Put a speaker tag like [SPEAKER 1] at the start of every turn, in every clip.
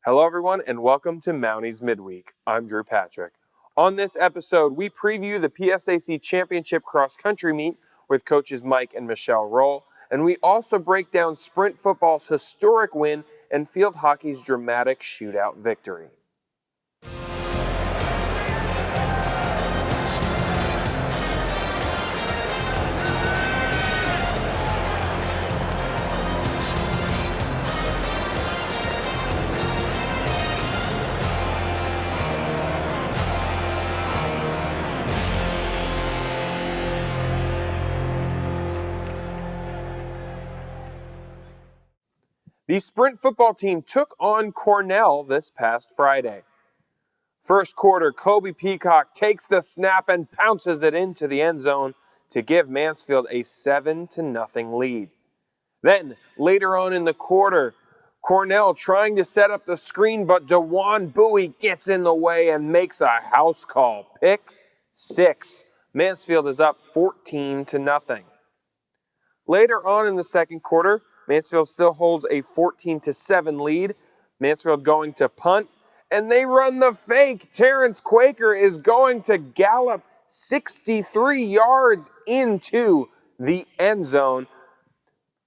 [SPEAKER 1] Hello, everyone, and welcome to Mounties Midweek. I'm Drew Patrick. On this episode, we preview the PSAC Championship cross-country meet with coaches Mike and Michelle Rohl, and we also break down sprint football's historic win and field hockey's dramatic shootout victory. The sprint football team took on Cornell this past Friday. First quarter, Kobe Peacock takes the snap and pounces it into the end zone to give Mansfield a 7-0 lead. Then, later on in the quarter, Cornell trying to set up the screen, but Dajuan Buie gets in the way and makes a house call. Pick 6. Mansfield is up 14-0. Later on in the second quarter, Mansfield still holds a 14-7 lead. Mansfield going to punt, and they run the fake. Terrence Quaker is going to gallop 63 yards into the end zone.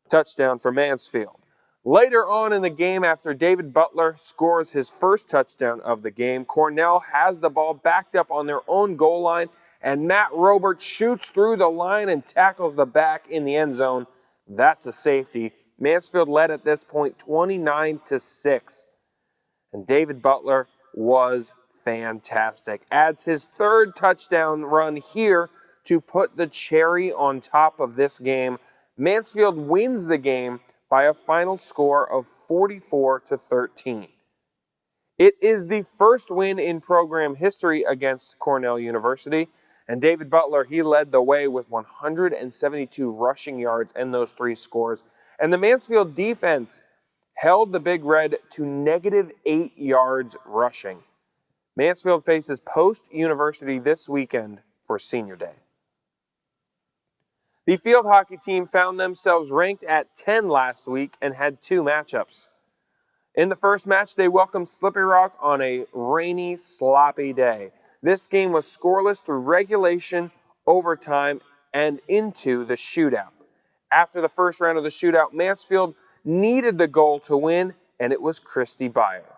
[SPEAKER 1] Touchdown for Mansfield. Later on in the game, after David Butler scores his first touchdown of the game, Cornell has the ball backed up on their own goal line, and Matt Robert shoots through the line and tackles the back in the end zone. That's a safety. Mansfield led at this point 29-6. And David Butler was fantastic. Adds his third touchdown run here to put the cherry on top of this game. Mansfield wins the game by a final score of 44-13. It is the first win in program history against Cornell University, and David Butler, he led the way with 172 rushing yards and those 3 scores. And the Mansfield defense held the Big Red to -8 yards rushing. Mansfield faces Post University this weekend for Senior Day. The field hockey team found themselves ranked at 10 last week and had 2 matchups. In the first match, they welcomed Slippery Rock on a rainy, sloppy day. This game was scoreless through regulation, overtime, and into the shootout. After the first round of the shootout, Mansfield needed the goal to win, and it was Christy Meyer.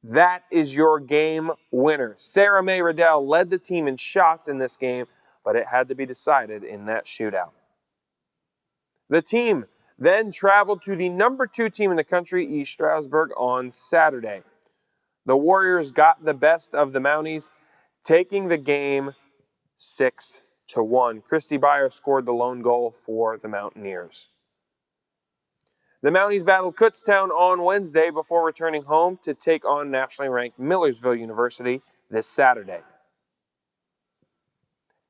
[SPEAKER 1] That is your game winner. Sarah Mae Riddell led the team in shots in this game, but it had to be decided in that shootout. The team then traveled to the number 2 team in the country, East Stroudsburg, on Saturday. The Warriors got the best of the Mounties, taking the game 6-1. Christy Meyer scored the lone goal for the Mountaineers. The Mounties battled Kutztown on Wednesday before returning home to take on nationally ranked Millersville University this Saturday.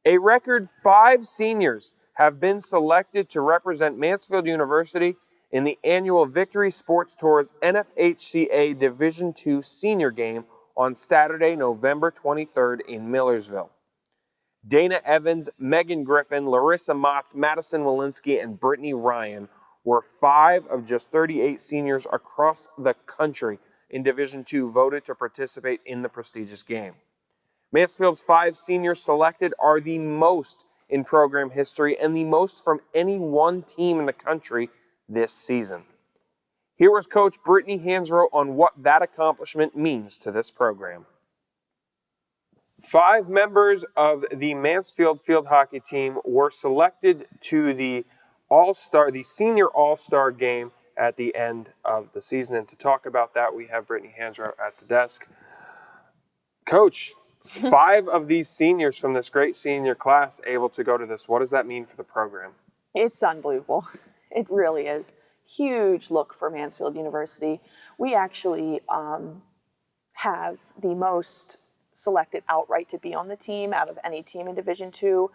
[SPEAKER 1] A record 5 seniors have been selected to represent Mansfield University in the annual Victory Sports Tours NFHCA Division II Senior Game on Saturday, November 23rd in Millersville. Dana Evans, Megan Griffin, Larissa Motz, Madison Walensky, and Brittany Ryan were 5 of just 38 seniors across the country in Division II voted to participate in the prestigious game. Mansfield's 5 seniors selected are the most in program history and the most from any one team in the country this season. Here was Coach Brittany Hansrow on what that accomplishment means to this program. 5 members of the Mansfield field hockey team were selected to the senior all-star game at the end of the season. And to talk about that, we have Brittany Hansrow at the desk. Coach, 5 of these seniors from this great senior class able to go to this. What does that mean for the program?
[SPEAKER 2] It's unbelievable. It really is. Huge look for Mansfield University. We actually have the most selected outright to be on the team out of any team in Division II.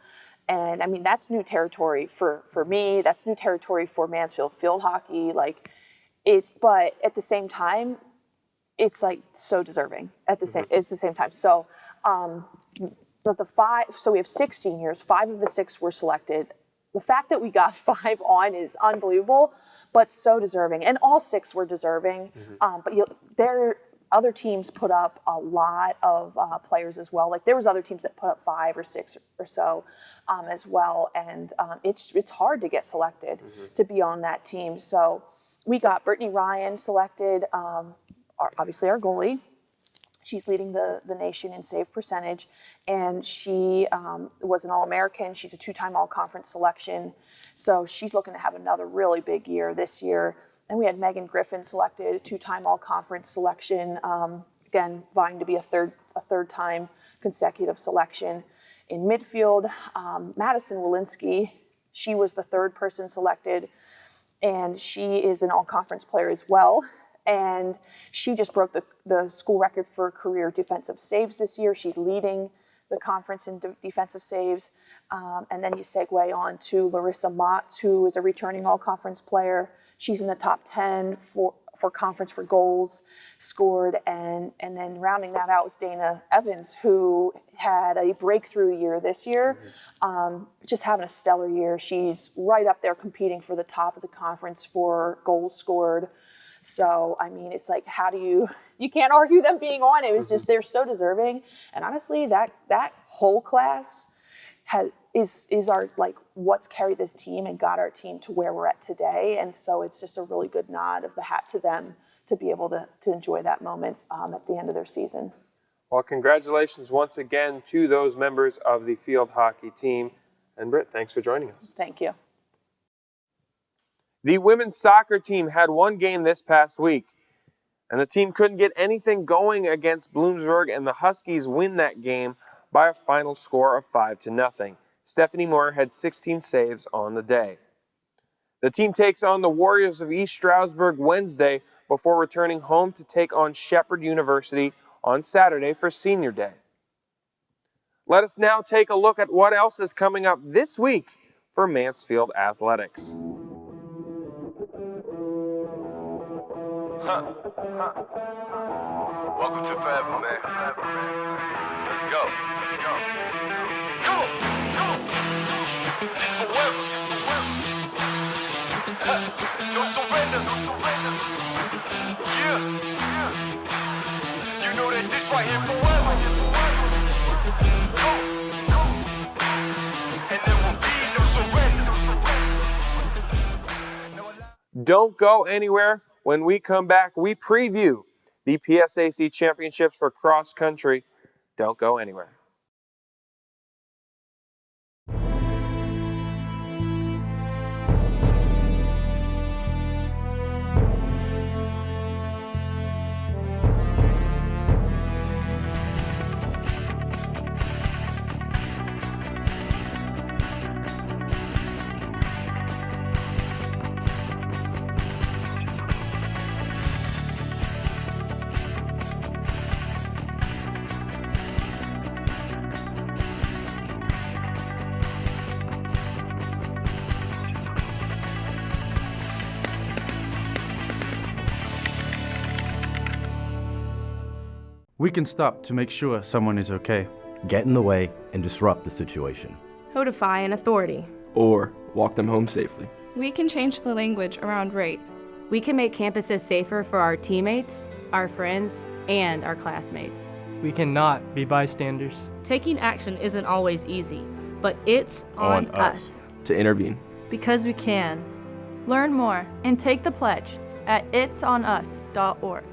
[SPEAKER 2] And I mean, that's new territory for me. That's new territory for Mansfield field hockey. But at the same time, it's like so deserving at the same time. So, but so we have 6 seniors. 5 of the 6 were selected the fact that we got 5 on is unbelievable, but so deserving. And all 6 were deserving. But other teams put up a lot of players as well. Like there was other teams that put up 5 or 6 or so as well. And it's hard to get selected to be on that team. So we got Brittany Ryan selected, obviously our goalie. She's leading the nation in save percentage, and she was an All-American. She's a 2-time All-Conference selection, so she's looking to have another really big year this year. Then we had Megan Griffin selected, a 2-time All-Conference selection, again, vying to be a third time consecutive selection. In midfield, Madison Walensky, she was the 3rd person selected, and she is an All-Conference player as well. And she just broke the school record for career defensive saves this year. She's leading the conference in defensive saves. And then you segue on to Larissa Motz, who is a returning all-conference player. She's in the top 10 for conference for goals scored. And then rounding that out was Dana Evans, who had a breakthrough year this year, just having a stellar year. She's right up there competing for the top of the conference for goals scored. So, I mean, it's like, how do you can't argue them being on. It was just, they're so deserving. And honestly, that whole class is our, like, what's carried this team and got our team to where we're at today. And so it's just a really good nod of the hat to them to be able to enjoy that moment at the end of their season.
[SPEAKER 1] Well, congratulations once again to those members of the field hockey team. And Britt, thanks for joining us.
[SPEAKER 2] Thank you.
[SPEAKER 1] The women's soccer team had one game this past week, and the team couldn't get anything going against Bloomsburg, and the Huskies win that game by a final score of 5-0. Stephanie Moore had 16 saves on the day. The team takes on the Warriors of East Stroudsburg Wednesday before returning home to take on Shepherd University on Saturday for Senior Day. Let us now take a look at what else is coming up this week for Mansfield Athletics.
[SPEAKER 3] Welcome to Forever, man. Let's go. Come on. This forever. No surrender. Yeah. You know that this right here forever. And there will be no surrender.
[SPEAKER 1] Don't go anywhere. When we come back, we preview the PSAC Championships for cross country. Don't go anywhere.
[SPEAKER 4] We can stop to make sure someone is okay.
[SPEAKER 5] Get in the way and disrupt the situation.
[SPEAKER 6] Notify an authority.
[SPEAKER 7] Or walk them home safely.
[SPEAKER 8] We can change the language around rape.
[SPEAKER 9] We can make campuses safer for our teammates, our friends, and our classmates.
[SPEAKER 10] We cannot be bystanders.
[SPEAKER 11] Taking action isn't always easy, but it's on us
[SPEAKER 7] to intervene.
[SPEAKER 12] Because we can. Learn more and take the pledge at itsonus.org.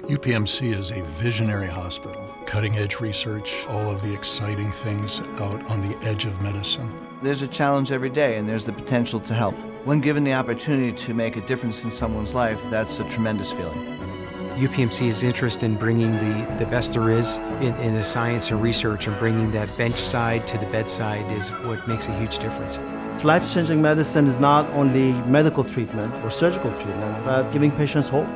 [SPEAKER 13] UPMC is a visionary hospital, cutting-edge research, all of the exciting things out on the edge of medicine.
[SPEAKER 14] There's a challenge every day, and there's the potential to help. When given the opportunity to make a difference in someone's life, that's a tremendous feeling.
[SPEAKER 15] UPMC's interest in bringing the best there is in the science and research and bringing that bench side to the bedside is what makes a huge difference.
[SPEAKER 16] Life-changing medicine is not only medical treatment or surgical treatment, but giving patients hope.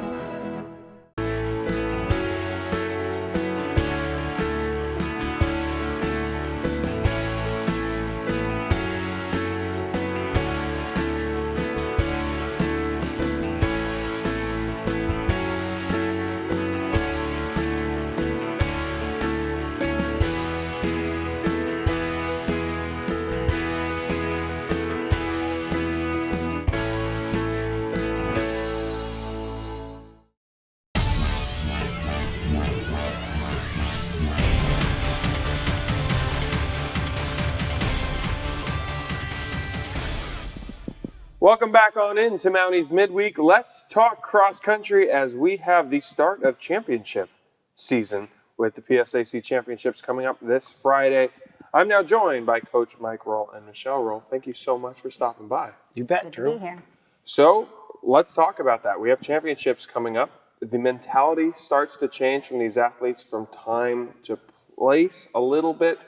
[SPEAKER 1] Welcome back on in to Mounties Midweek. Let's talk cross country as we have the start of championship season with the PSAC Championships coming up this Friday. I'm now joined by Coach Mike Rohl and Michelle Rohl. Thank you so much for stopping by.
[SPEAKER 17] You bet,
[SPEAKER 18] Good
[SPEAKER 17] Drew.
[SPEAKER 18] to be here.
[SPEAKER 1] So let's talk about that. We have championships coming up. The mentality starts to change from these athletes from time to place a little bit.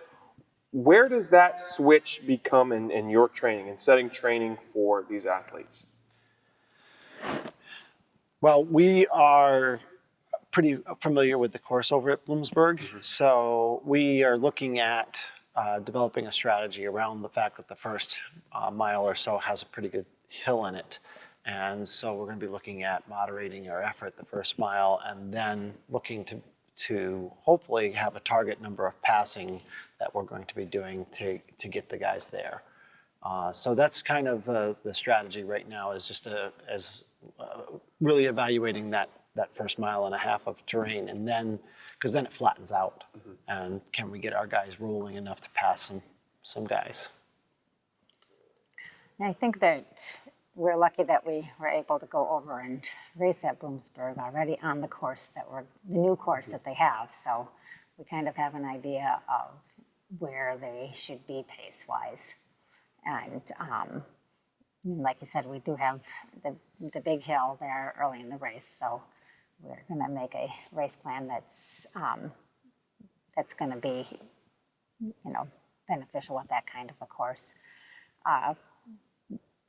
[SPEAKER 1] Where does that switch become in your training and setting training for these athletes?
[SPEAKER 17] Well, we are pretty familiar with the course over at Bloomsburg, so we are looking at developing a strategy around the fact that the first mile or so has a pretty good hill in it. And so we're going to be looking at moderating our effort the first mile and then looking to hopefully have a target number of passing that we're going to be doing to get the guys there. So that's kind of the strategy right now, is just really evaluating that first mile and a half of terrain, and then because then it flattens out. And can we get our guys rolling enough to pass some guys?
[SPEAKER 18] I think that we're lucky that we were able to go over and race at Bloomsburg already on the course the new course that they have. So we kind of have an idea of where they should be pace-wise. And like you said, we do have the big hill there early in the race. So we're going to make a race plan that's going to be, beneficial with that kind of a course.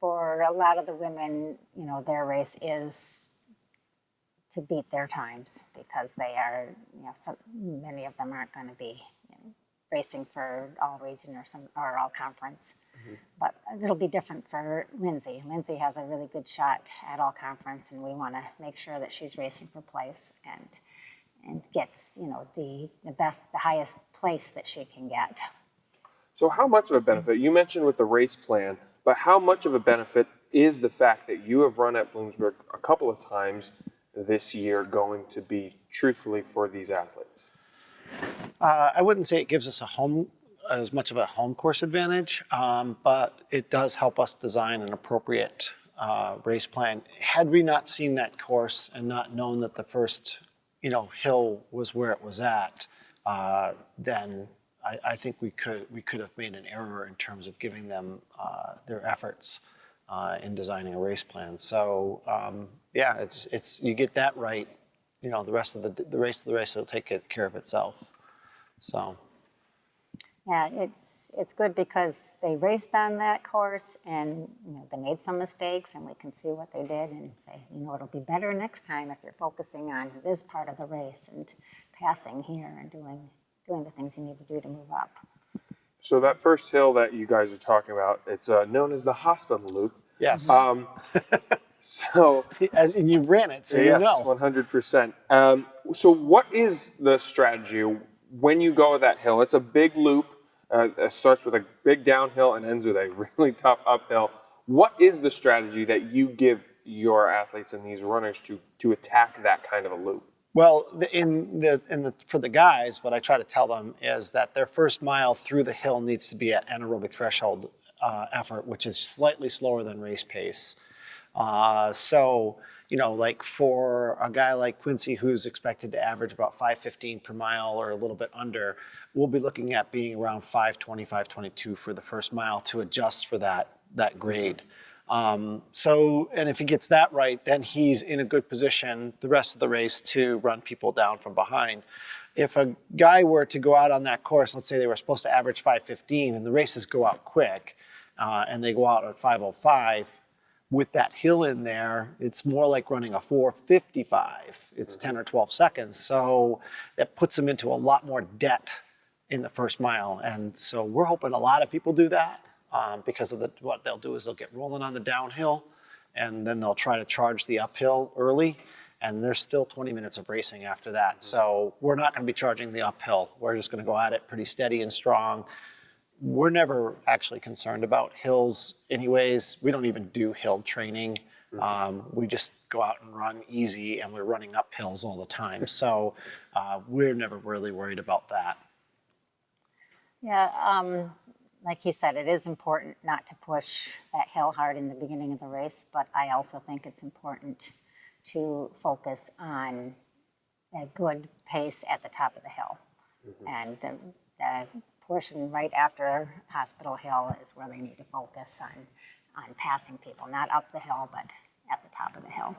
[SPEAKER 18] For a lot of the women, their race is to beat their times because they are, many of them aren't going to be racing for all region or all conference. But it'll be different for Lindsay. Lindsay has a really good shot at all conference, and we want to make sure that she's racing for place and gets, the highest place that she can get.
[SPEAKER 1] So how much of a benefit, you mentioned with the race plan, but how much of a benefit is the fact that you have run at Bloomsburg a couple of times this year going to be truthfully for these athletes?
[SPEAKER 17] I wouldn't say it gives us as much of a home course advantage, but it does help us design an appropriate race plan. Had we not seen that course and not known that the first, hill was where it was at, then I think we could have made an error in terms of giving them their efforts in designing a race plan. So yeah, it's you get that right, the rest of the race will take care of itself. So.
[SPEAKER 18] Yeah, it's good because they raced on that course and they made some mistakes, and we can see what they did and say, it'll be better next time if you're focusing on this part of the race and passing here and doing the things you need to do to move up.
[SPEAKER 1] So that first hill that you guys are talking about, it's known as the hospital loop.
[SPEAKER 17] Yes.
[SPEAKER 1] So
[SPEAKER 17] and you've ran it, so
[SPEAKER 1] yes,
[SPEAKER 17] you know.
[SPEAKER 1] 100%. So what is the strategy when you go that hill? It's a big loop. It starts with a big downhill and ends with a really tough uphill. What is the strategy that you give your athletes and these runners to attack that kind of a loop?
[SPEAKER 17] Well, for the guys, what I try to tell them is that their first mile through the hill needs to be at anaerobic threshold effort, which is slightly slower than race pace. So, like for a guy like Quincy, who's expected to average about 5:15 per mile or a little bit under, we'll be looking at being around 5:20, 5:22 for the first mile to adjust for that grade. And if he gets that right, then he's in a good position the rest of the race to run people down from behind. If a guy were to go out on that course, let's say they were supposed to average 5:15 and the races go out quick, and they go out at 5:05, with that hill in there, it's more like running a 4:55. It's 10 or 12 seconds. So that puts them into a lot more debt in the first mile. And so we're hoping a lot of people do that because of what they'll do is they'll get rolling on the downhill and then they'll try to charge the uphill early. And there's still 20 minutes of racing after that. So we're not going to be charging the uphill. We're just going to go at it pretty steady and strong. We're never actually concerned about hills anyways. We don't even do hill training. We just go out and run easy, and we're running up hills all the time. So we're never really worried about that.
[SPEAKER 18] Yeah, like he said, it is important not to push that hill hard in the beginning of the race, but I also think it's important to focus on a good pace at the top of the hill. And the portion right after Hospital Hill is where they need to focus on passing people, not up the hill, but at the top of the hill.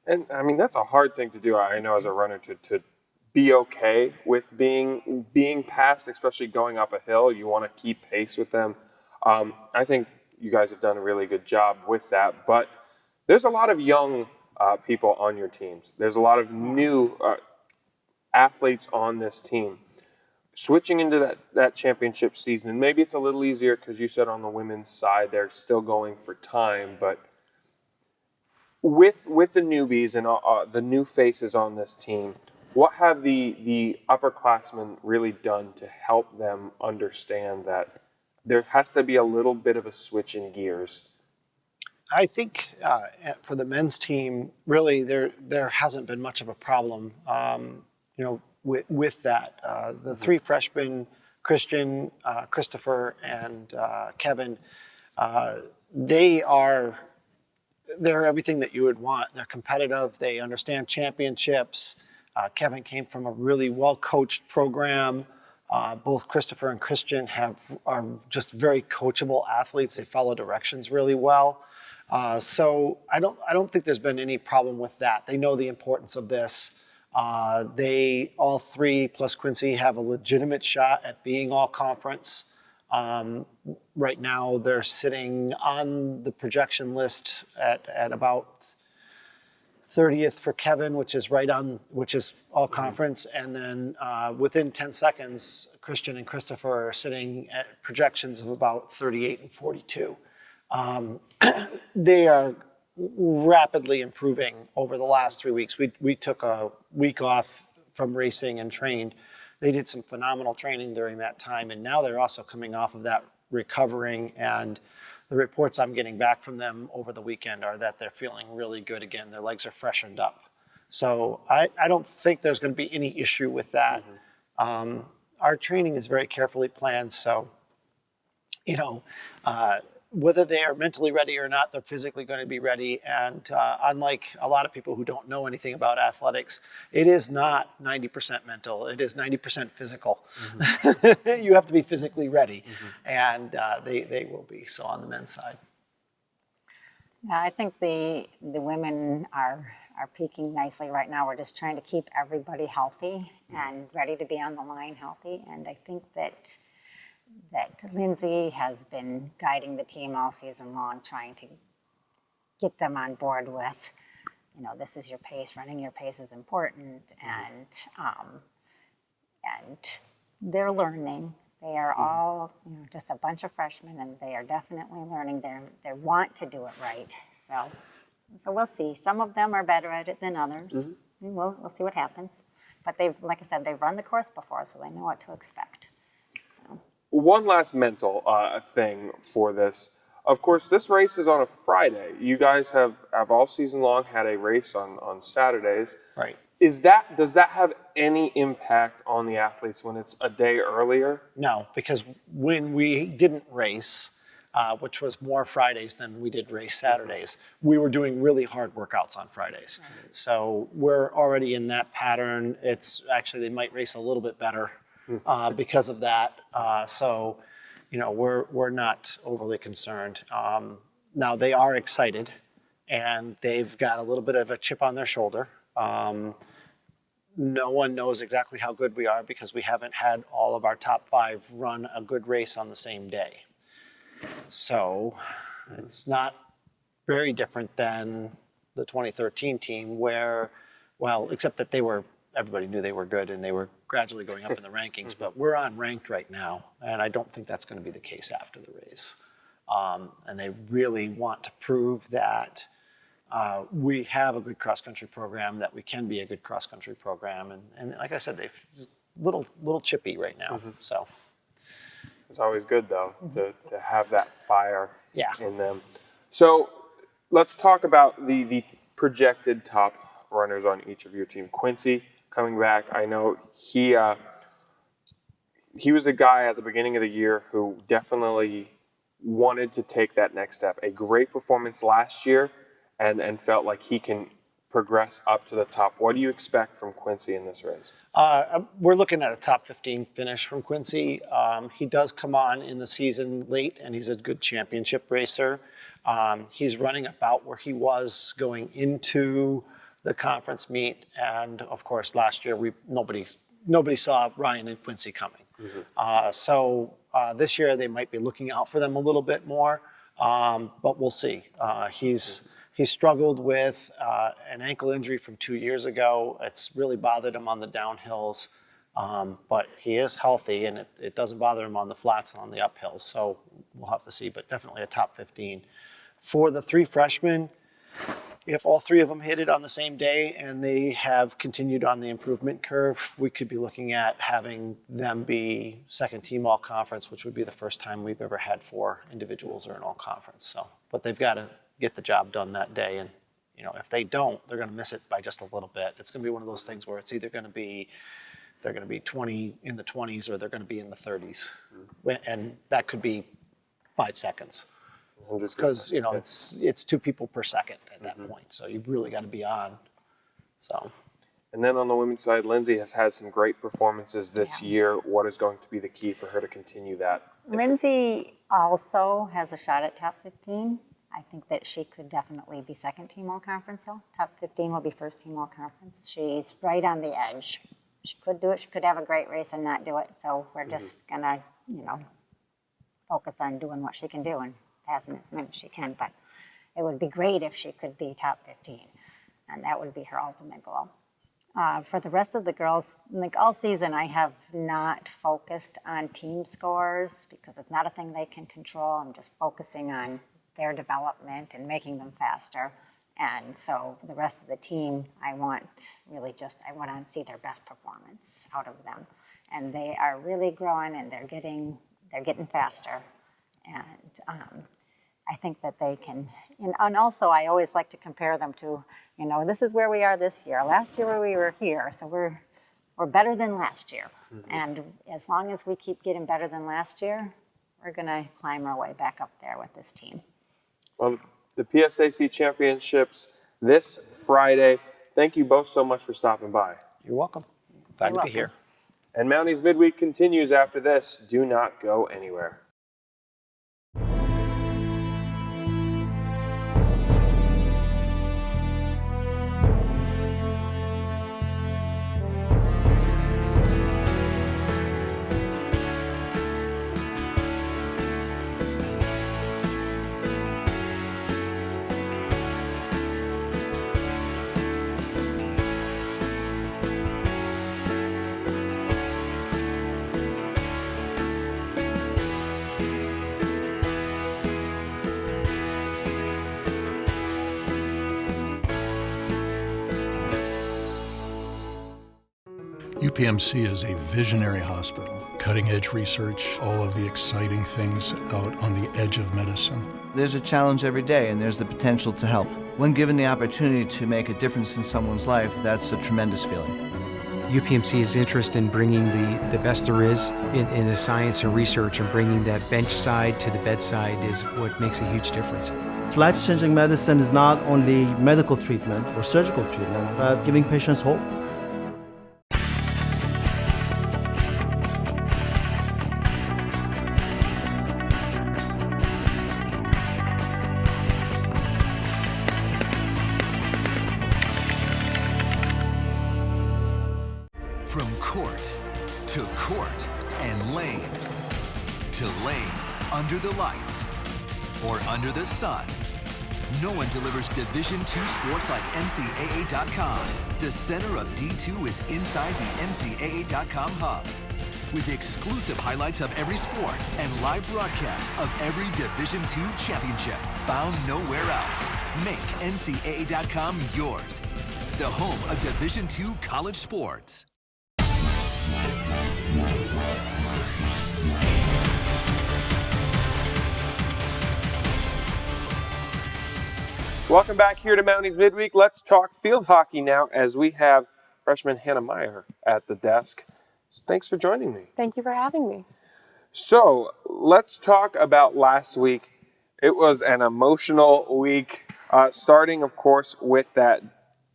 [SPEAKER 1] And I mean, that's a hard thing to do. I know as a runner to be okay with being passed, especially going up a hill. You want to keep pace with them. I think you guys have done a really good job with that. But there's a lot of young people on your teams. There's a lot of new athletes on this team. Switching into that championship season, and maybe it's a little easier because you said on the women's side they're still going for time, but with the newbies and the new faces on this team, what have the upperclassmen really done to help them understand that there has to be a little bit of a switch in gears?
[SPEAKER 17] I think for the men's team, really there hasn't been much of a problem, with that. The three freshmen, Christian, Christopher, and Kevin, they're everything that you would want. They're competitive. They understand championships. Kevin came from a really well-coached program. Both Christopher and Christian are just very coachable athletes. They follow directions really well. So I don't think there's been any problem with that. They know the importance of this. They all three plus Quincy have a legitimate shot at being all conference. Right now they're sitting on the projection list at about 30th for Kevin, which is all conference, and then within 10 seconds, Christian and Christopher are sitting at projections of about 38 and 42. They are rapidly improving over the last 3 weeks. We took a week off from racing and trained. They did some phenomenal training during that time, and now they're also coming off of that, recovering, and the reports I'm getting back from them over the weekend are that they're feeling really good again. Their legs are freshened up. So I don't think there's going to be any issue with that. Our training is very carefully planned, so whether they are mentally ready or not, they're physically going to be ready. And unlike a lot of people who don't know anything about athletics, it is not 90% mental. It is 90% physical. You have to be physically ready, and they will be. So on the men's side.
[SPEAKER 18] Yeah, I think the women are peaking nicely right now. We're just trying to keep everybody healthy and ready to be on the line healthy. And I think that Lindsay has been guiding the team all season long, trying to get them on board with, this is your pace, running your pace is important, and they're learning. They are all, just a bunch of freshmen, and they are definitely learning. They want to do it right. So we'll see. Some of them are better at it than others. We'll see what happens. But like I said, they've run the course before, so they know what to expect.
[SPEAKER 1] One last mental thing for this. Of course, this race is on a Friday. You guys have all season long had a race on Saturdays.
[SPEAKER 17] Right.
[SPEAKER 1] Does that have any impact on the athletes when it's a day earlier?
[SPEAKER 17] No, because when we didn't race, which was more Fridays than we did race Saturdays, we were doing really hard workouts on Fridays. So we're already in that pattern. It's actually, they might race a little bit better because of that. So, we're not overly concerned. Now they are excited, and they've got a little bit of a chip on their shoulder. No one knows exactly how good we are because we haven't had all of our top 5 run a good race on the same day. So it's not very different than the 2013 team where, except that everybody knew they were good and they were gradually going up in the rankings, but we're unranked right now, and I don't think that's going to be the case after the race. And they really want to prove that we have a good cross-country program, that we can be a good cross-country program, and like I said, they're little chippy right now. So
[SPEAKER 1] it's always good though to have that fire in them.
[SPEAKER 17] So
[SPEAKER 1] let's talk about the projected top runners on each of your team. Quincy coming back, I know he was a guy at the beginning of the year who definitely wanted to take that next step. A great performance last year and felt like he can progress up to the top. What do you expect from Quincy in this race?
[SPEAKER 17] We're looking at a top 15 finish from Quincy. He does come on in the season late, and he's a good championship racer. He's running about where he was going into the conference meet, and of course last year nobody saw Ryan and Quincy coming. So this year they might be looking out for them a little bit more, but we'll see. He struggled with an ankle injury from 2 years ago. It's really bothered him on the downhills, but he is healthy, and it doesn't bother him on the flats and on the uphills. So we'll have to see, but definitely a top 15. For the three freshmen, if all three of them hit it on the same day and they have continued on the improvement curve, we could be looking at having them be second team all conference, which would be the first time we've ever had 4 individuals or an all conference. So, but they've got to get the job done that day. And, you know, if they don't, they're going to miss it by just a little bit. It's going to be one of those things where it's either going to be, they're going to be 20 in the 20s or they're going to be in the 30s. And that could be 5 seconds. Because, you know, it's 2 people per second at that point. So you've really got to be on. So.
[SPEAKER 1] And then on the women's side, Lindsay has had some great performances this year. What is going to be the key for her to continue that?
[SPEAKER 18] Lindsay also has a shot at top 15. I think that she could definitely be second team all conference though. Top 15 will be first team all conference. She's right on the edge. She could do it. She could have a great race and not do it. So we're just going to, you know, focus on doing what she can do and passing as many as she can. But it would be great if she could be top 15. And that would be her ultimate goal. For the rest of the girls, like all season, I have not focused on team scores because it's not a thing they can control. I'm just focusing on their development and making them faster. And so for the rest of the team, I want to see their best performance out of them. And they are really growing and they're getting faster. And I think that they can, and also I always like to compare them to, you know, this is where we are this year. Last year we were here, so we're better than last year. And as long as we keep getting better than last year, we're going to climb our way back up there with this team.
[SPEAKER 1] Well, the PSAC Championships this Friday. Thank you both so much for stopping by.
[SPEAKER 17] You're welcome. Glad to be here.
[SPEAKER 1] And Mounties Midweek continues after this. Do not go anywhere.
[SPEAKER 13] UPMC is a visionary hospital, cutting-edge research, all of the exciting things out on the edge of medicine.
[SPEAKER 14] There's a challenge every day, and there's the potential to help. When given the opportunity to make a difference in someone's life, that's a tremendous feeling.
[SPEAKER 15] UPMC's interest in bringing the best there is in the science and research and bringing that bench side to the bedside is what makes a huge difference.
[SPEAKER 16] Life-changing medicine is not only medical treatment or surgical treatment, but giving patients hope.
[SPEAKER 19] From court to court and lane to lane, under the lights or under the sun, no one delivers Division II sports like NCAA.com. The center of D2 is inside the NCAA.com hub with exclusive highlights of every sport and live broadcasts of every Division II championship found nowhere else. Make NCAA.com yours, the home of Division II college sports.
[SPEAKER 1] Welcome back here to Mounties Midweek. Let's talk field hockey now as we have freshman Hannah Meyer at the desk. Thanks for joining me.
[SPEAKER 2] Thank you for having me.
[SPEAKER 1] So let's talk about last week. It was an emotional week, starting, of course, with that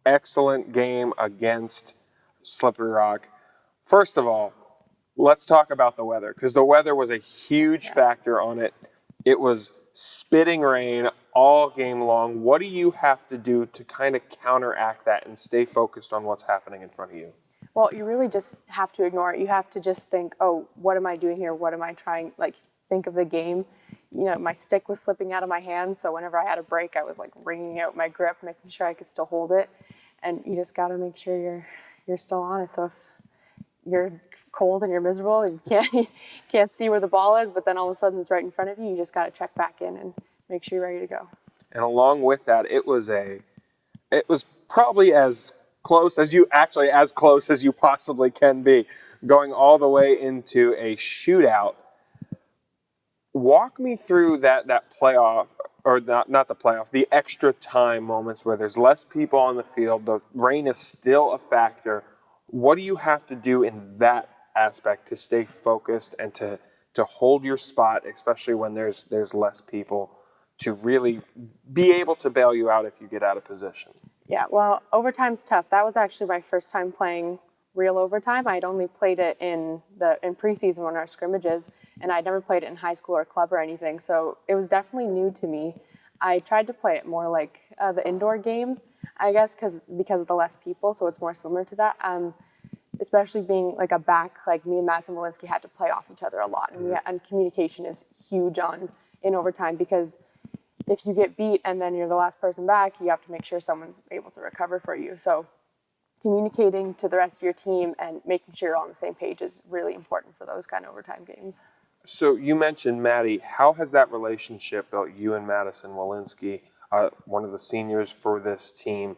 [SPEAKER 1] excellent game against Slippery Rock. First of all, let's talk about the weather, because the weather was a huge factor on it. It was spitting rain all game long. What do you have to do to kind of counteract that and stay focused on what's happening in front of you?
[SPEAKER 2] Well, you really just have to ignore it. You have to just think, oh, what am I doing here? What am I trying? Like, think of the game. You know, my stick was slipping out of my hand, so whenever I had a break, I was like wringing out my grip, making sure I could still hold it. And you just got to make sure you're still on it. So if you're cold and you're miserable and you can't see where the ball is, but then all of a sudden it's right in front of you, you just got to check back in and make sure you're ready to go. And
[SPEAKER 1] along with that, it was probably as close as you possibly can be, going all the way into a shootout. Walk me through that playoff, or not the playoff, the extra time moments where there's less people on the field, the rain is still a factor. What do you have to do in that aspect to stay focused and to hold your spot, especially when there's less people, to really be able to bail you out if you get out of position?
[SPEAKER 2] Yeah, well, overtime's tough. That was actually my first time playing real overtime. I'd only played it in preseason when our scrimmages, and I'd never played it in high school or club or anything, so it was definitely new to me. I tried to play it more like the indoor game, I guess, because of the less people, so it's more similar to that. Especially being like a back, like me and Madison Walensky had to play off each other a lot, and communication is huge in overtime, because if you get beat and then you're the last person back, you have to make sure someone's able to recover for you. So communicating to the rest of your team and making sure you're on the same page is really important for those kind of overtime games.
[SPEAKER 1] So you mentioned Maddie. How has that relationship built, you and Madison Walensky, one of the seniors for this team?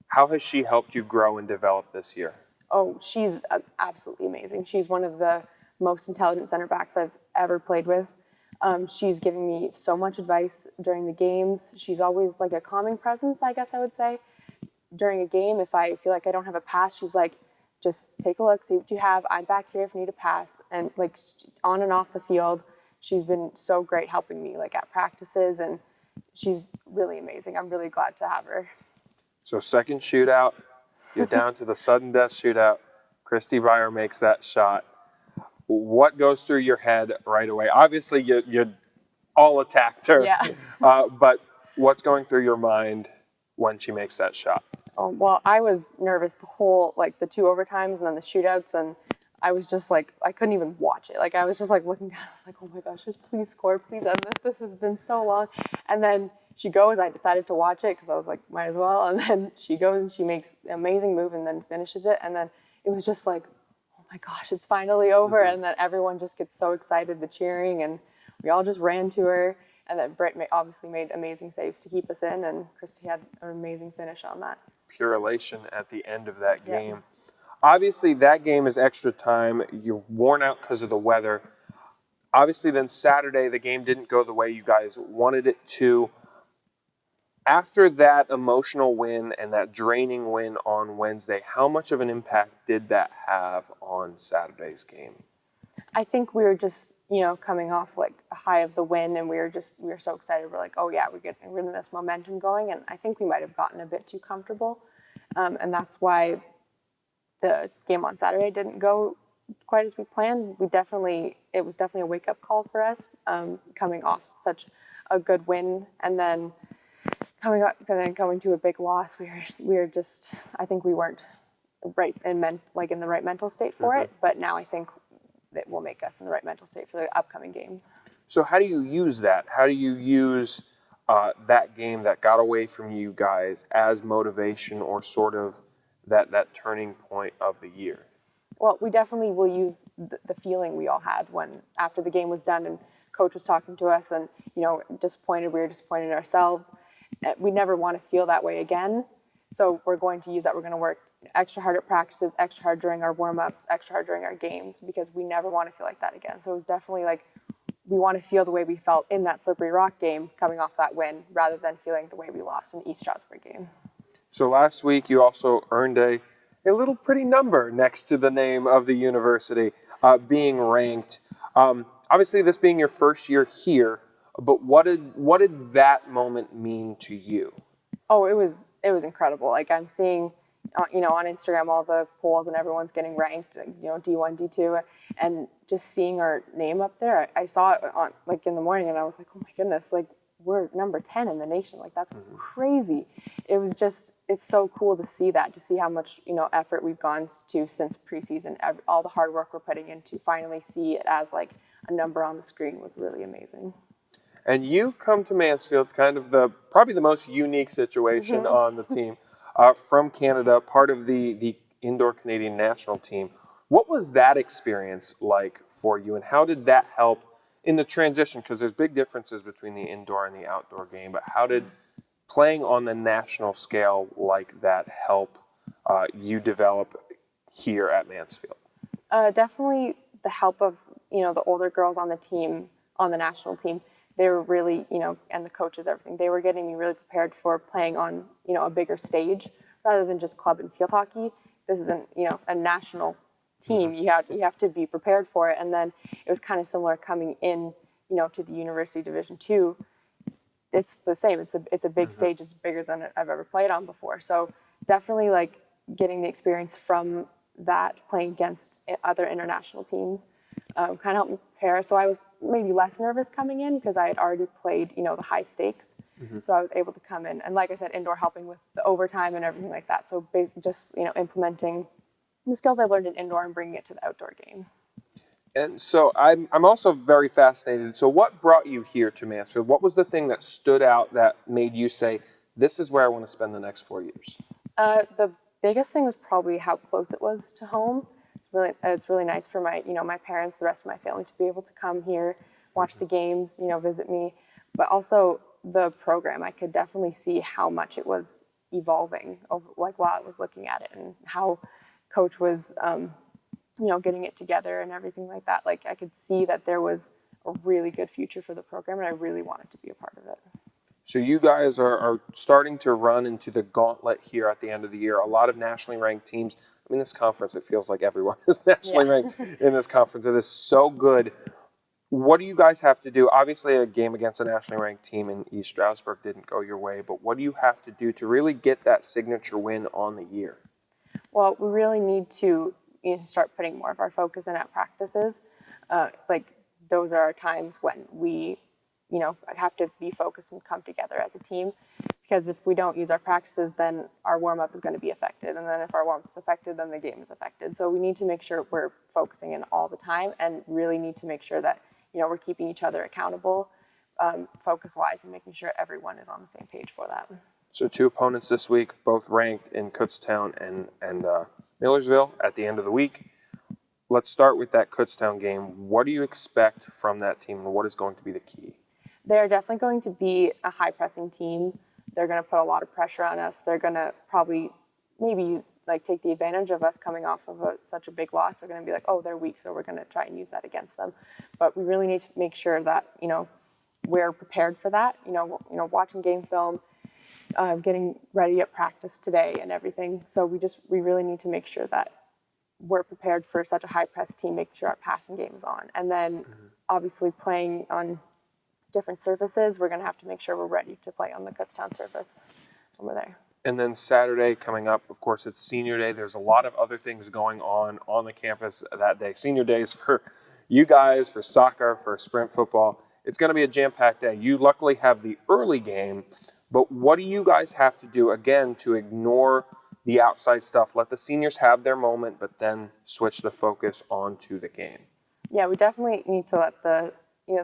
[SPEAKER 1] How has she helped you grow and develop this year?
[SPEAKER 2] Oh, she's absolutely amazing. She's one of the most intelligent center backs I've ever played with. She's giving me so much advice during the games. She's always like a calming presence, I guess I would say. During a game, if I feel like I don't have a pass, she's like, just take a look, see what you have. I'm back here if you need a pass. And like on and off the field, she's been so great helping me like at practices, and she's really amazing. I'm really glad to have her.
[SPEAKER 1] So second shootout, you're down to the sudden death shootout. Christy Meyer makes that shot. What goes through your head right away? Obviously, you all attacked her.
[SPEAKER 2] Yeah.
[SPEAKER 1] But what's going through your mind when she makes that shot?
[SPEAKER 2] Oh, well, I was nervous the whole, like the two overtimes and then the shootouts, and I was just like, I couldn't even watch it. Like I was just like looking down. I was like, oh my gosh, just please score, please end this. This has been so long. And then she goes. I decided to watch it because I was like, might as well. And then she goes and she makes an amazing move and then finishes it. And then it was just like, oh my gosh, it's finally over. And then everyone just gets so excited, the cheering, and we all just ran to her. And then Britt obviously made amazing saves to keep us in, and Christy had an amazing finish on that.
[SPEAKER 1] Pure elation at the end of that game. Yeah. Obviously, that game is extra time. You're worn out because of the weather. Obviously, then Saturday, the game didn't go the way you guys wanted it to. After that emotional win and that draining win on Wednesday, how much of an impact did that have on Saturday's game?
[SPEAKER 2] I think we were just, coming off like a high of the win, and we were so excited. We're like, oh yeah, we're getting this momentum going, and I think we might have gotten a bit too comfortable, and that's why the game on Saturday didn't go quite as we planned. It was definitely a wake-up call for us, coming off such a good win, and then going to a big loss. We were just, I think we weren't right in the right mental state for it, but now I think that will make us in the right mental state for the upcoming games.
[SPEAKER 1] So how do you use that? How do you use that game that got away from you guys as motivation, or sort of that turning point of the year?
[SPEAKER 2] Well, we definitely will use the feeling we all had after the game was done and coach was talking to us, and we were disappointed in ourselves. We never want to feel that way again. So we're going to use that. We're going to work extra hard at practices, extra hard during our warm-ups, extra hard during our games, because we never want to feel like that again. So it was definitely like, we want to feel the way we felt in that Slippery Rock game coming off that win, rather than feeling the way we lost in the East Stroudsburg game.
[SPEAKER 1] So last week you also earned a a little pretty number next to the name of the university, being ranked. Obviously, this being your first year here, but what did that moment mean to you?
[SPEAKER 2] Oh, it was incredible. Like I'm seeing, on Instagram, all the polls and everyone's getting ranked, D1, D2, and just seeing our name up there. I saw it on in the morning, and I was like, oh my goodness, we're number 10 in the nation. That's crazy. It's so cool to see that, to see how much effort we've gone to since preseason. All the hard work we're putting in to finally see it as a number on the screen was really amazing.
[SPEAKER 1] And you come to Mansfield, kind of probably the most unique situation on the team, from Canada, part of the indoor Canadian national team. What was that experience like for you, and how did that help in the transition? Because there's big differences between the indoor and the outdoor game, but how did playing on the national scale like that help you develop here at Mansfield?
[SPEAKER 2] Definitely the help of the older girls on the team, on the national team. They were really, and the coaches, everything. They were getting me really prepared for playing on, a bigger stage rather than just club and field hockey. This isn't, a national team. You have to be prepared for it. And then it was kind of similar coming in, to the University Division II. It's the same. It's a big stage. It's bigger than I've ever played on before. So definitely getting the experience from that, playing against other international teams, kind of helped me prepare. So I was maybe less nervous coming in because I had already played, the high stakes. So I was able to come in. And like I said, indoor helping with the overtime and everything like that. So basically just, implementing the skills I've learned in indoor and bringing it to the outdoor game.
[SPEAKER 1] And so I'm also very fascinated. So what brought you here to Mansfield? What was the thing that stood out that made you say, this is where I want to spend the next 4 years?
[SPEAKER 2] The biggest thing was probably how close it was to home. It's really nice for my, my parents, the rest of my family to be able to come here, watch the games, visit me. But also the program, I could definitely see how much it was evolving while I was looking at it, and how coach was, getting it together and everything like that. I could see that there was a really good future for the program, and I really wanted to be a part of it.
[SPEAKER 1] So you guys are starting to run into the gauntlet here at the end of the year. A lot of nationally ranked teams. I mean, this conference, it feels like everyone is nationally ranked in this conference. It is so good. What do you guys have to do? Obviously, a game against a nationally ranked team in East Stroudsburg didn't go your way, but what do you have to do to really get that signature win on the year?
[SPEAKER 2] Well, we really need to start putting more of our focus in at practices. Those are our times when we have to be focused and come together as a team, because if we don't use our practices, then our warm-up is going to be affected. And then if our warm-up is affected, then the game is affected. So we need to make sure we're focusing in all the time, and really need to make sure that, we're keeping each other accountable, focus-wise, and making sure everyone is on the same page for that.
[SPEAKER 1] So 2 opponents this week, both ranked in Kutztown and Millersville at the end of the week. Let's start with that Kutztown game. What do you expect from that team, and what is going to be the key?
[SPEAKER 2] They're definitely going to be a high-pressing team. They're going to put a lot of pressure on us. They're going to probably maybe take the advantage of us coming off of such a big loss. They're going to be like, oh, they're weak, so we're going to try and use that against them. But we really need to make sure that, we're prepared for that. Watching game film, getting ready at practice today and everything. So we really need to make sure that we're prepared for such a high-press team, making sure our passing game is on. And then obviously playing on different surfaces, we're going to have to make sure we're ready to play on the Kutztown surface when we're there.
[SPEAKER 1] And then Saturday coming up, of course, it's senior day. There's a lot of other things going on the campus that day. Senior days for you guys, for soccer, for sprint football. It's going to be a jam-packed day. You luckily have the early game, but what do you guys have to do, again, to ignore the outside stuff? Let the seniors have their moment, but then switch the focus onto the game.
[SPEAKER 2] Yeah, we definitely need to let the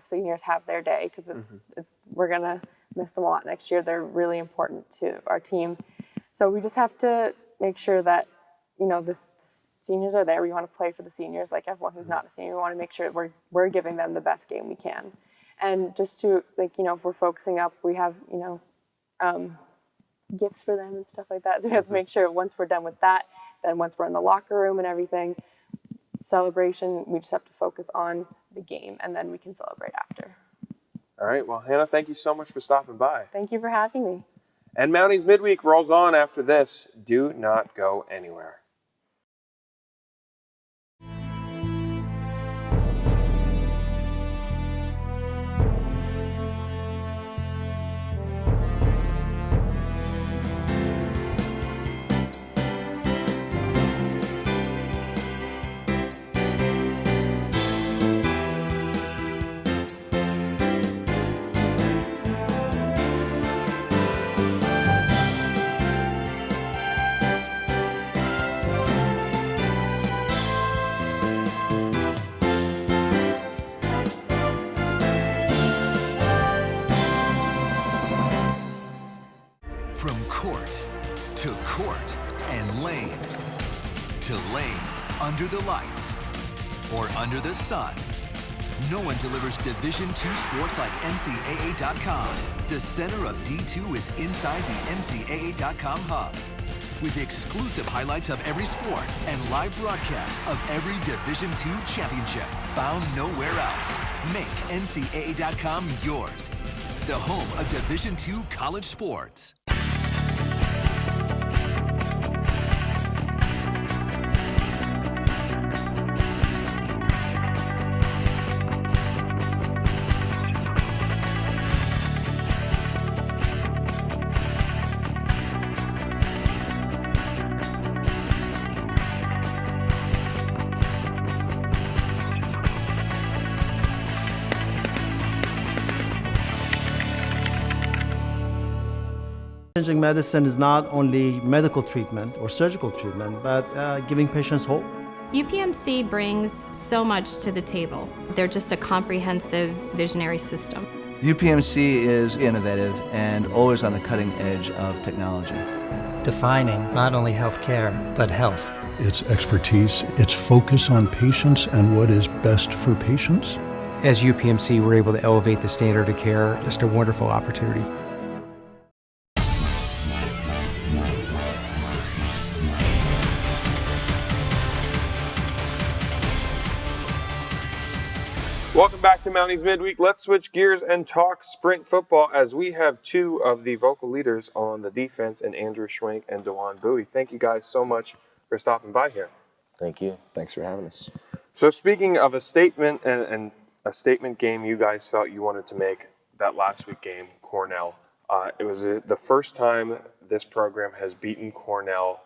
[SPEAKER 2] seniors have their day, because we're going to miss them a lot next year. They're really important to our team. So we just have to make sure that, the seniors are there. We want to play for the seniors, like everyone who's not a senior. We want to make sure we're giving them the best game we can. And just to, if we're focusing up, we have, gifts for them and stuff like that. So we have to make sure once we're done with that, then once we're in the locker room and everything, celebration, we just have to focus on the game, and then we can celebrate after.
[SPEAKER 1] All right. Well, Hannah, thank you so much for stopping by.
[SPEAKER 2] Thank you for having me.
[SPEAKER 1] And Mounties Midweek rolls on after this. Do not go anywhere.
[SPEAKER 19] From court and lane to lane under the lights or under the sun. No one delivers Division II sports like NCAA.com. The center of D2 is inside the NCAA.com hub with exclusive highlights of every sport and live broadcasts of every Division II championship found nowhere else. Make NCAA.com yours, the home of Division II college sports.
[SPEAKER 16] Changing medicine is not only medical treatment or surgical treatment, but giving patients hope.
[SPEAKER 8] UPMC brings so much to the table. They're just a comprehensive visionary system.
[SPEAKER 14] UPMC is innovative and always on the cutting edge of technology.
[SPEAKER 20] Defining not only healthcare, but health.
[SPEAKER 13] Its expertise, its focus on patients and what is best for patients.
[SPEAKER 15] As UPMC, we're able to elevate the standard of care. Just a wonderful opportunity.
[SPEAKER 1] Welcome back to Mounties Midweek. Let's switch gears and talk sprint football as we have two of the vocal leaders on the defense in Andrew Schwenk and Dajuan Buie. Thank you guys so much for stopping by here.
[SPEAKER 21] Thank you. Thanks for having us.
[SPEAKER 1] So speaking of a statement and a statement game you guys felt you wanted to make, that last week game, Cornell. It was the first time this program has beaten Cornell.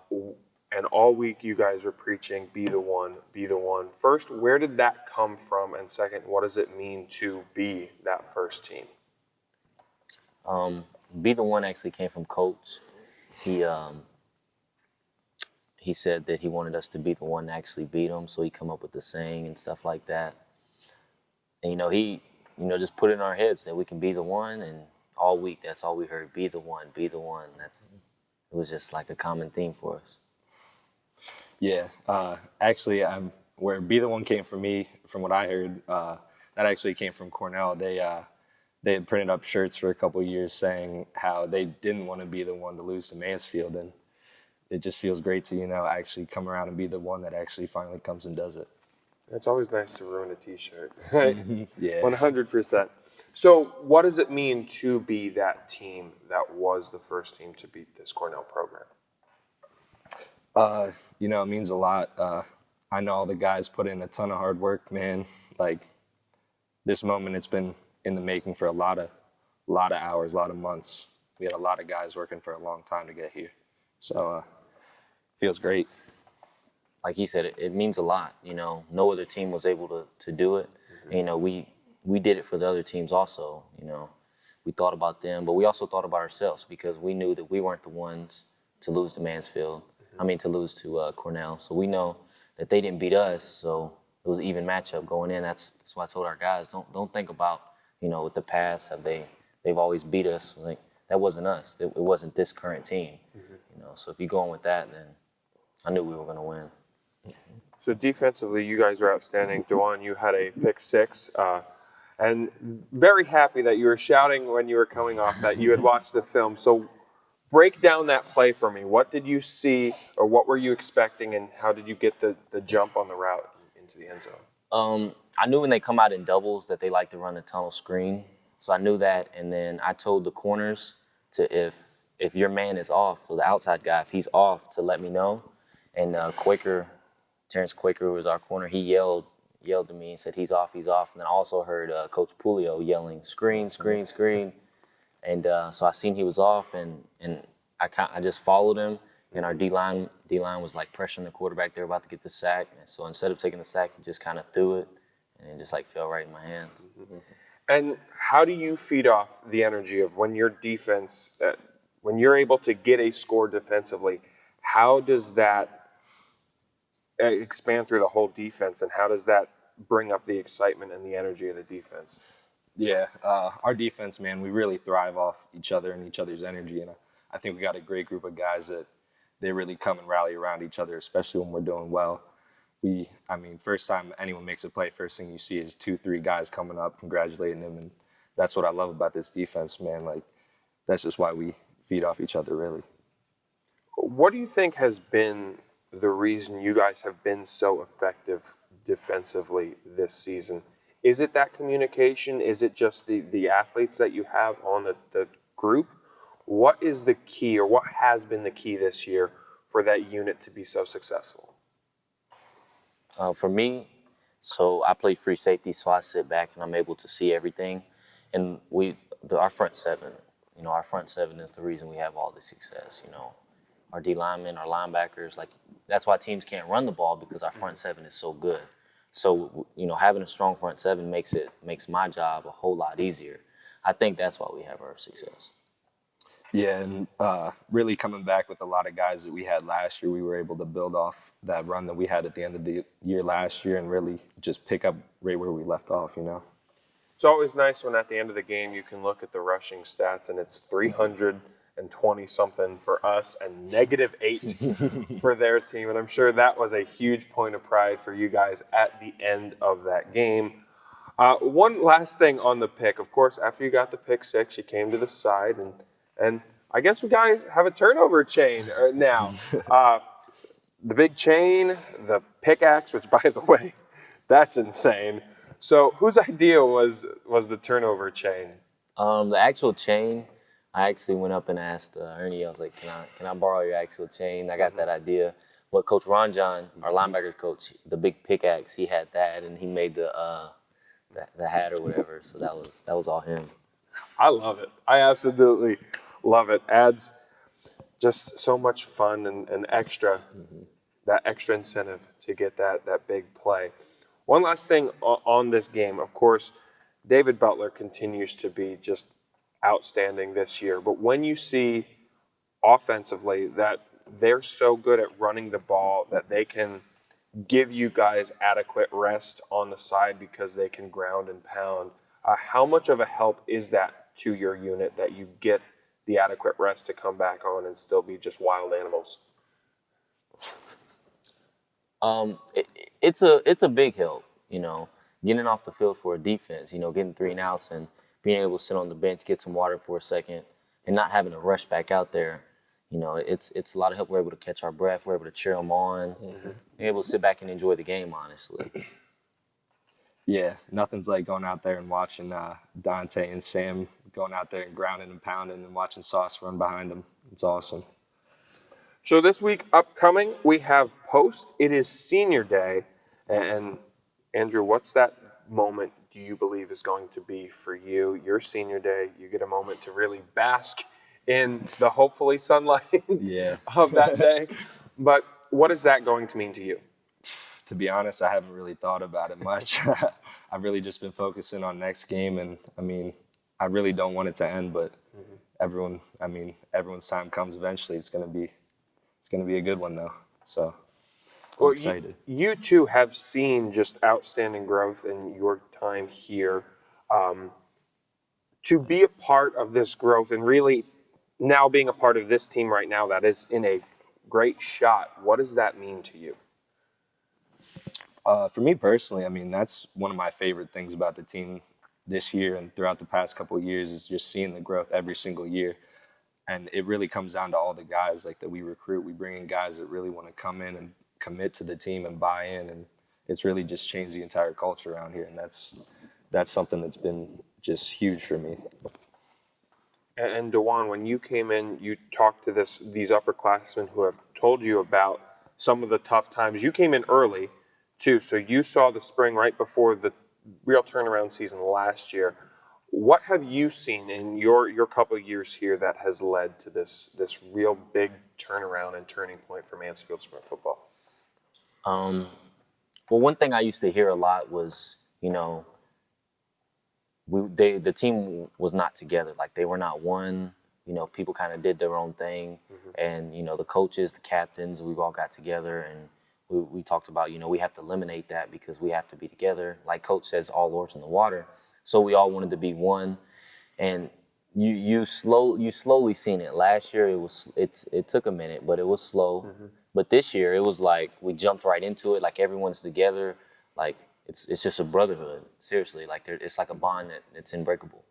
[SPEAKER 1] And all week you guys were preaching, be the one, be the one. First, where did that come from? And second, what does it mean to be that first team?
[SPEAKER 21] Be the one actually came from Coach. He said that he wanted us to be the one to actually beat him, so he come up with the saying and stuff like that. And, he just put it in our heads that we can be the one, and all week that's all we heard, be the one, be the one. It was just like a common theme for us.
[SPEAKER 22] Yeah, actually, where Be the One came from me, from what I heard, that actually came from Cornell. They had printed up shirts for a couple of years saying how they didn't want to be the one to lose to Mansfield, and it just feels great to, actually come around and be the one that actually finally comes and does it.
[SPEAKER 1] It's always nice to ruin a T-shirt, right?
[SPEAKER 22] Yeah.
[SPEAKER 1] 100%. So what does it mean to be that team that was the first team to beat this Cornell program?
[SPEAKER 22] It means a lot. I know all the guys put in a ton of hard work, man. Like, this moment, it's been in the making for a lot of hours, a lot of months. We had a lot of guys working for a long time to get here. So, feels great.
[SPEAKER 21] Like he said, it means a lot. No other team was able to do it. Mm-hmm. We did it for the other teams also. We thought about them, but we also thought about ourselves because we knew that we weren't the ones to lose to Mansfield. To lose to Cornell. So we know that they didn't beat us, so it was an even matchup going in. That's why I told our guys, don't think about, with the past, they've always beat us. Like, that wasn't us. It wasn't this current team. Mm-hmm. So if you go in with that, then I knew we were going to win.
[SPEAKER 1] So defensively, you guys are outstanding. Dajuan, you had a pick six. And very happy that you were shouting when you were coming off that you had watched the film. So break down that play for me. What did you see, or what were you expecting, and how did you get the jump on the route into the end zone?
[SPEAKER 21] I knew when they come out in doubles that they like to run the tunnel screen. So I knew that, and then I told the corners to, if your man is off, so the outside guy, if he's off, to let me know. And Terrence Quaker, who was our corner, he yelled to me and said, he's off. And then I also heard Coach Pulio yelling, screen, screen, screen. And so I seen he was off, and I just followed him, and our D-line was like pressuring the quarterback. They were about to get the sack, and so instead of taking the sack, he just kind of threw it, and it just fell right in my hands.
[SPEAKER 1] Mm-hmm. And how do you feed off the energy of when your defense, when you're able to get a score defensively, how does that expand through the whole defense, and how does that bring up the excitement and the energy of the defense?
[SPEAKER 22] Yeah, our defense, man, we really thrive off each other and each other's energy. And I think we got a great group of guys that they really come and rally around each other, especially when we're doing well. First time anyone makes a play, first thing you see is 2-3 guys coming up, congratulating him. And that's what I love about this defense, man. Like, that's just why we feed off each other, really.
[SPEAKER 1] What do you think has been the reason you guys have been so effective defensively this season? Is it that communication? Is it just the athletes that you have on the group? What is the key, or what has been the key this year for that unit to be so successful?
[SPEAKER 21] For me, so I play free safety, so I sit back and I'm able to see everything. And our front seven, our front seven is the reason we have all the success. Our D linemen, our linebackers, that's why teams can't run the ball, because our front seven is so good. So, having a strong front seven makes my job a whole lot easier. I think that's why we have our success.
[SPEAKER 22] Yeah, and really coming back with a lot of guys that we had last year, we were able to build off that run that we had at the end of the year last year and really just pick up right where we left off,
[SPEAKER 1] It's always nice when at the end of the game you can look at the rushing stats and it's 320-something for us and -8 for their team. And I'm sure that was a huge point of pride for you guys at the end of that game. One last thing on the pick. Of course, after you got the pick six, you came to the side, and I guess we guys have a turnover chain now. The big chain, the pickaxe, which, by the way, that's insane. So whose idea was the turnover chain?
[SPEAKER 21] The actual chain, I actually went up and asked Ernie. I was like, can I borrow your actual chain? I got that idea. But Coach Ron John, our linebacker coach, the big pickaxe, he had that, and he made the hat or whatever. So that was all him.
[SPEAKER 1] I love it. I absolutely love it. Adds just so much fun and extra, that extra incentive to get that big play. One last thing on this game. Of course, David Butler continues to be just outstanding this year. But when you see offensively that they're so good at running the ball that they can give you guys adequate rest on the side because they can ground and pound, how much of a help is that to your unit that you get the adequate rest to come back on and still be just wild animals?
[SPEAKER 21] It's a big help, getting off the field for a defense, getting 3 and outs and being able to sit on the bench, get some water for a second, and not having to rush back out there. It's a lot of help. We're able to catch our breath. We're able to cheer them on. Being able to sit back and enjoy the game, honestly.
[SPEAKER 22] Yeah, nothing's like going out there and watching Dante and Sam going out there and grounding and pounding and watching Sauce run behind them. It's awesome.
[SPEAKER 1] So this week upcoming, we have Post. It is Senior Day. And Andrew, what's that moment do you believe is going to be for you? Your Senior Day, you get a moment to really bask in the hopefully sunlight of that day. But what is that going to mean to you?
[SPEAKER 22] To be honest, I haven't really thought about it much. I've really just been focusing on next game, and I really don't want it to end, but everyone's time comes eventually. It's gonna be a good one though. So I'm excited.
[SPEAKER 1] You two have seen just outstanding growth in your time here. To be a part of this growth and really now being a part of this team right now that is in a great shot, what does that mean to you?
[SPEAKER 22] For me personally, that's one of my favorite things about the team this year and throughout the past couple of years is just seeing the growth every single year. And it really comes down to all the guys that we recruit. We bring in guys that really want to come in and commit to the team and buy in. And it's really just changed the entire culture around here. And that's something that's been just huge for me.
[SPEAKER 1] And Dajuan, when you came in, you talked to these upperclassmen who have told you about some of the tough times. You came in early, too, so you saw the spring right before the real turnaround season last year. What have you seen in your couple of years here that has led to this real big turnaround and turning point for Mansfield Sprint football?
[SPEAKER 21] Well, one thing I used to hear a lot was, the team was not together. They were not one. People kind of did their own thing. And, the coaches, the captains, we've all got together and we talked about, we have to eliminate that because we have to be together. Like Coach says, all oars in the water. So we all wanted to be one. And you slowly seen it. Last year it took a minute, but it was slow. But this year it was like we jumped right into it. Like everyone's together. Like it's just a brotherhood. Seriously, like it's like a bond that's unbreakable.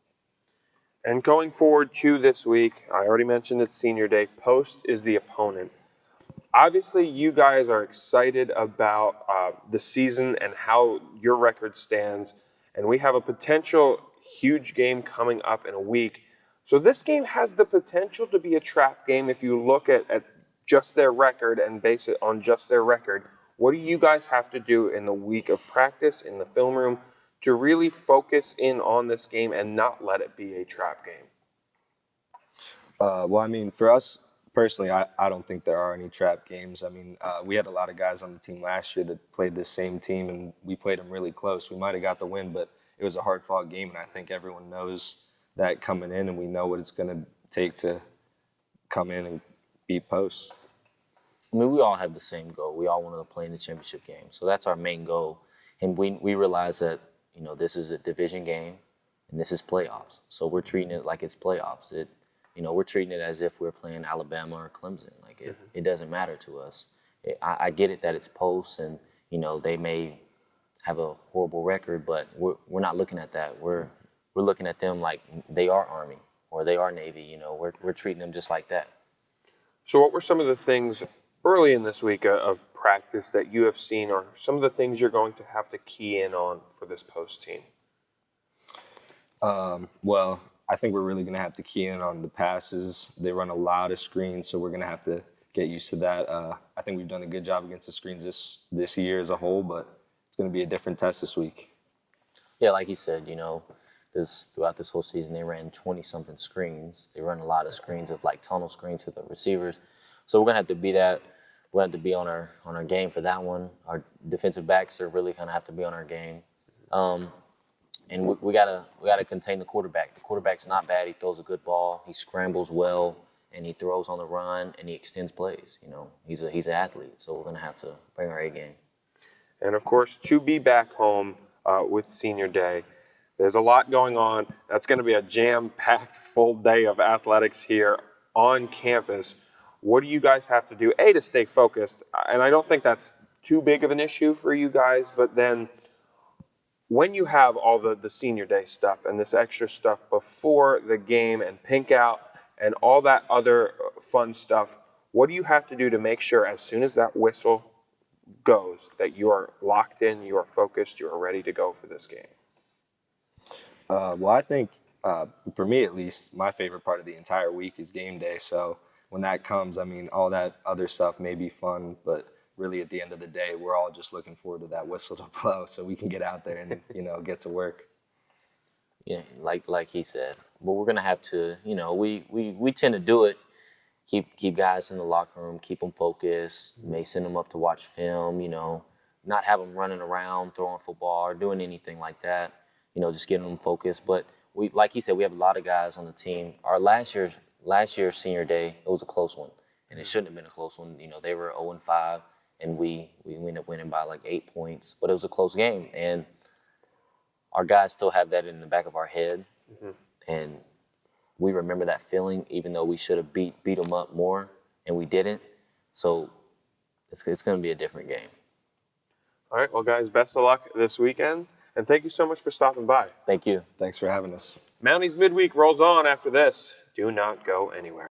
[SPEAKER 1] And going forward to this week, I already mentioned it's senior day. Post is the opponent. Obviously, you guys are excited about the season and how your record stands. And we have a potential huge game coming up in a week. So this game has the potential to be a trap game if you look at just their record and base it on just their record. What do you guys have to do in the week of practice in the film room to really focus in on this game and not let it be a trap game?
[SPEAKER 22] Well, I mean, for us personally, I don't think there are any trap games. I mean, we had a lot of guys on the team last year that played this same team, and we played them really close. We might have got the win, but it was a hard-fought game, and I think everyone knows that coming in, and we know what it's going to take to come in and beat Post.
[SPEAKER 21] I mean, we all have the same goal. We all want to play in the championship game. So that's our main goal. And we realize that, you know, this is a division game and this is playoffs. So we're treating it like it's playoffs. We're treating it as if we're playing Alabama or Clemson. Like it doesn't matter to us. I get it that it's Post and, you know, they may have a horrible record, but we're not looking at that. We're looking at them like they are Army or they are Navy. You know, we're treating them just like that.
[SPEAKER 1] So what were some of the things early in this week of practice that you have seen, or some of the things you're going to have to key in on for this Post team?
[SPEAKER 22] Well, I think we're really going to have to key in on the passes. They run a lot of screens, so we're going to have to get used to that. I think we've done a good job against the screens this year as a whole, but it's going to be a different test this week.
[SPEAKER 21] Yeah, like you said, you know, throughout this whole season, they ran 20-something screens. They run a lot of screens of like tunnel screens to the receivers. So we're going to have to be that. We're going to have to be on our game for that one. Our defensive backs are really going to have to be on our game. And we gotta contain the quarterback. The quarterback's not bad. He throws a good ball. He scrambles well, and he throws on the run, and he extends plays. You know, he's an athlete. So we're gonna have to bring our A game.
[SPEAKER 1] And of course, to be back home with senior day, there's a lot going on. That's going to be a jam-packed full day of athletics here on campus. What do you guys have to do, A, to stay focused? And I don't think that's too big of an issue for you guys, but then when you have all the senior day stuff and this extra stuff before the game and pink out and all that other fun stuff, what do you have to do to make sure as soon as that whistle goes that you are locked in, you are focused, you are ready to go for this game?
[SPEAKER 22] Well, I think for me at least, my favorite part of the entire week is game day. So when that comes, I mean, all that other stuff may be fun, but really at the end of the day, we're all just looking forward to that whistle to blow so we can get out there and, you know, get to work.
[SPEAKER 21] Yeah, like he said. But we're going to have to, you know, we tend to do it, keep guys in the locker room, keep them focused, may send them up to watch film, you know, not have them running around, throwing football or doing anything like that, you know, just getting them focused. But we, like he said, we have a lot of guys on the team. Our last year's senior day, it was a close one, and it shouldn't have been a close one. You know, they were 0-5. And we ended up winning by like 8 points. But it was a close game. And our guys still have that in the back of our head. Mm-hmm. And we remember that feeling, even though we should have beat them up more, and we didn't. So it's going to be a different game.
[SPEAKER 1] All right, well, guys, best of luck this weekend. And thank you so much for stopping by.
[SPEAKER 21] Thank you.
[SPEAKER 22] Thanks for having us.
[SPEAKER 1] Mounties Midweek rolls on after this. Do not go anywhere.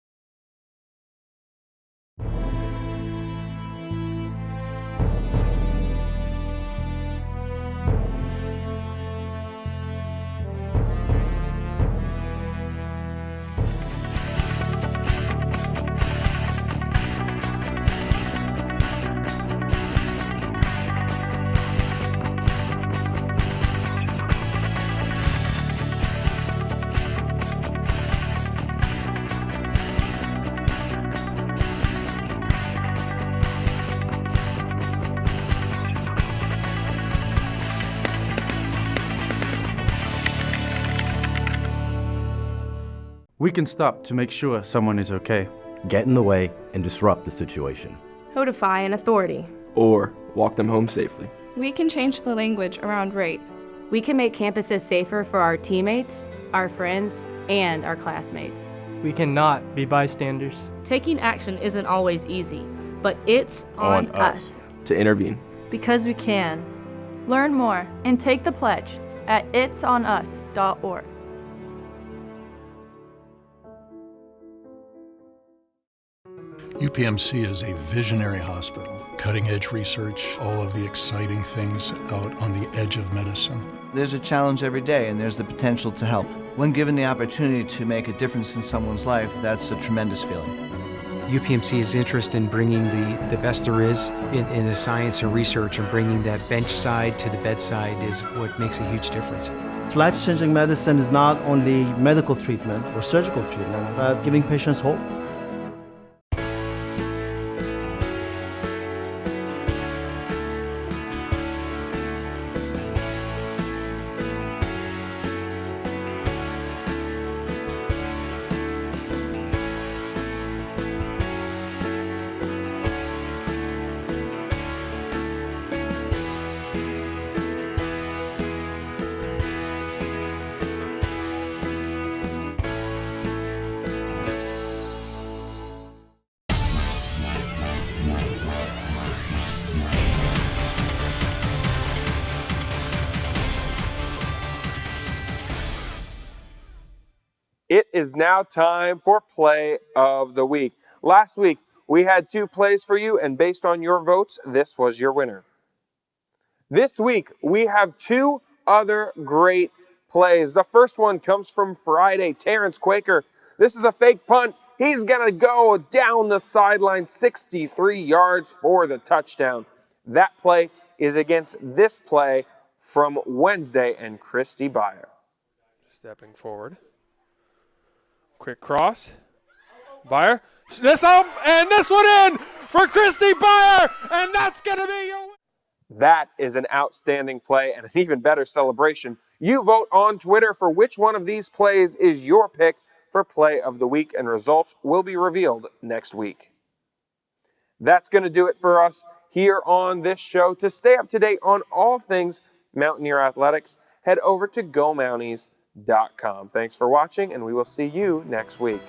[SPEAKER 5] We can stop to make sure someone is okay. Get in the way and disrupt the situation.
[SPEAKER 6] Notify an authority.
[SPEAKER 7] Or walk them home safely.
[SPEAKER 12] We can change the language around rape.
[SPEAKER 9] We can make campuses safer for our teammates, our friends, and our classmates.
[SPEAKER 10] We cannot be bystanders.
[SPEAKER 11] Taking action isn't always easy, but it's on us
[SPEAKER 7] to intervene.
[SPEAKER 12] Because we can. Learn more and take the pledge at itsonus.org.
[SPEAKER 13] UPMC is a visionary hospital, cutting-edge research, all of the exciting things out on the edge of medicine.
[SPEAKER 14] There's a challenge every day, and there's the potential to help. When given the opportunity to make a difference in someone's life, that's a tremendous feeling.
[SPEAKER 15] UPMC's interest in bringing the best there is in the science and research and bringing that bench side to the bedside is what makes a huge difference.
[SPEAKER 16] Life-changing medicine is not only medical treatment or surgical treatment, but giving patients hope.
[SPEAKER 1] It is now time for Play of the Week. Last week, we had 2 plays for you, and based on your votes, this was your winner. This week, we have 2 other great plays. The first one comes from Friday, Terrence Quaker. This is a fake punt. He's going to go down the sideline 63 yards for the touchdown. That play is against this play from Wednesday and Christy Buie.
[SPEAKER 3] Stepping forward. Quick cross. Meyer. This up, and this one in for Christy Buie, and that's going to be your win.
[SPEAKER 1] That is an outstanding play and an even better celebration. You vote on Twitter for which one of these plays is your pick for Play of the Week, and results will be revealed next week. That's going to do it for us here on this show. To stay up to date on all things Mountaineer athletics, head over to GoMounties.com. Thanks for watching, and we will see you next week.